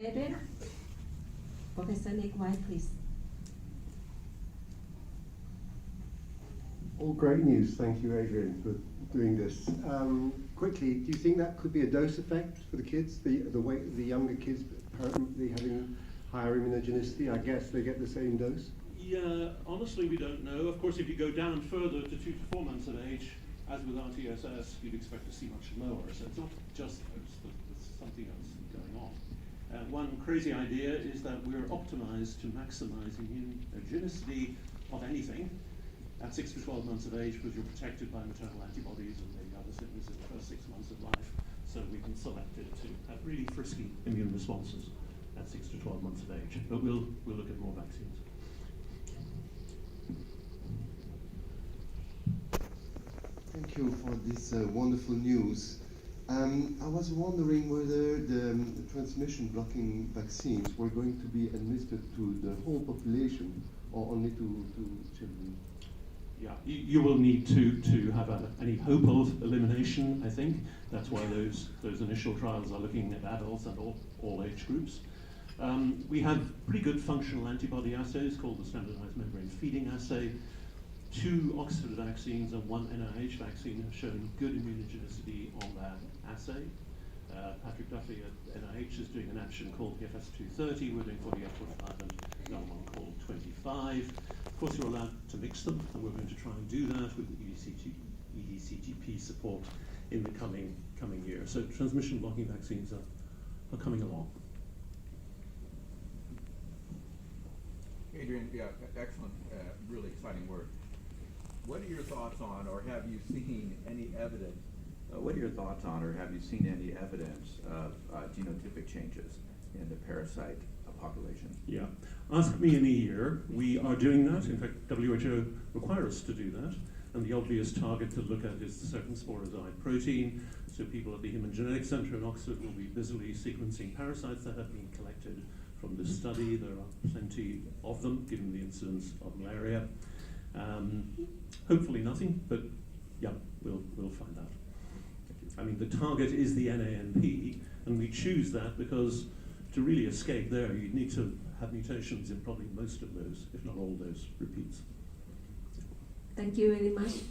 Adrian, Professor Nick White, please. All great news. Thank you, Adrian, for doing this. Quickly, do you think that could be a dose effect for the kids, the younger kids apparently having higher immunogenicity? I guess they get the same dose? Yeah, honestly, we don't know. Of course, if you go down further to 2 to 4 months of age, as with RTSS, you'd expect to see much lower. So it's not just dose, there's something else going on. One crazy idea is that we're optimized to maximize immunogenicity of anything at 6 to 12 months of age, because you're protected by maternal antibodies and maybe other things in the first 6 months of life. So we can select it to have really frisky immune responses at 6 to 12 months of age. But we'll look at more vaccines. Thank you for this wonderful news. I was wondering whether the transmission blocking vaccines were going to be administered to the whole population or only to children. Yeah, you will need to have any hope of elimination, I think. That's why those initial trials are looking at adults and all age groups. We have pretty good functional antibody assays called the standardized membrane feeding assay. 2 Oxford vaccines and 1 NIH vaccine have shown good immunogenicity on that assay. Patrick Duffy at NIH is doing an action called PFS230. We're doing 48-45 and another one called 25. Of course, you're allowed to mix them, and we're going to try and do that with EDCTP support in the coming year. So transmission blocking vaccines are coming along. Adrian, yeah, excellent, really exciting work. What are your thoughts on, or have you seen any evidence? What are your thoughts on, or have you seen any evidence of genotypic changes in the parasite population? Yeah, ask me in a year. We are doing that. In fact, WHO requires us to do that. And the obvious target to look at is the certain sporozoite protein. So people at the Human Genetics Centre in Oxford will be busily sequencing parasites that have been collected from this study. There are plenty of them, given the incidence of malaria. Hopefully nothing, but yeah, we'll find out. I mean, the target is the NAMP, and we choose that because to really escape there, you'd need to have mutations in probably most of those, if not all those, repeats. Thank you very much.